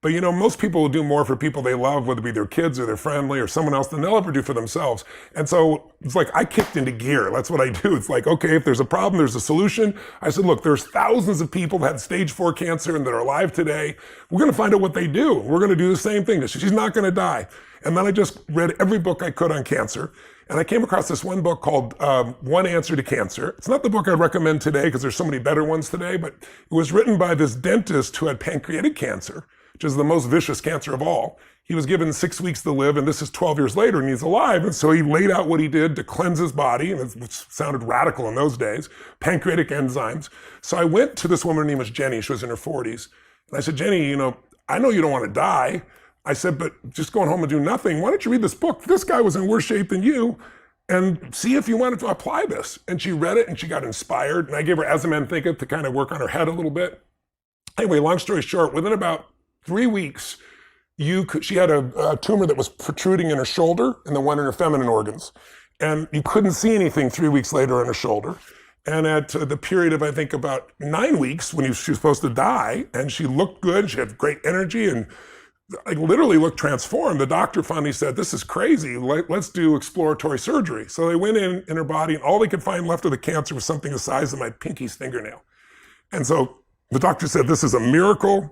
But you know, most people will do more for people they love, whether it be their kids or their family or someone else, than they'll ever do for themselves. And so it's like I kicked into gear. That's what I do. It's like, okay, if there's a problem, there's a solution. I said, look, there's thousands of people that had stage 4 cancer and that are alive today. We're going to find out what they do. We're going to do the same thing. She's not going to die. And then I just read every book I could on cancer. And I came across this one book called One Answer to Cancer. It's not the book I'd recommend today because there's so many better ones today, but it was written by this dentist who had pancreatic cancer, which is the most vicious cancer of all. He was given 6 weeks to live, and this is 12 years later, and he's alive. And so he laid out what he did to cleanse his body, and it sounded radical in those days, pancreatic enzymes. So I went to this woman, her name was Jenny. She was in her 40s. And I said, Jenny, you know, I know you don't want to die. I said, but just going home and do nothing, why don't you read this book? This guy was in worse shape than you, and see if you wanted to apply this. And she read it, and she got inspired. And I gave her Azamanthicate to kind of work on her head a little bit. Anyway, long story short, within about 3 weeks, she had a tumor that was protruding in her shoulder and then one in her feminine organs. And you couldn't see anything 3 weeks later on her shoulder. And at the period of, I think, about 9 weeks when she was supposed to die, and she looked good, she had great energy, and I literally looked transformed. The doctor finally said, this is crazy, let's do exploratory surgery. So they went in her body, and all they could find left of the cancer was something the size of my pinky's fingernail. And so the doctor said, this is a miracle.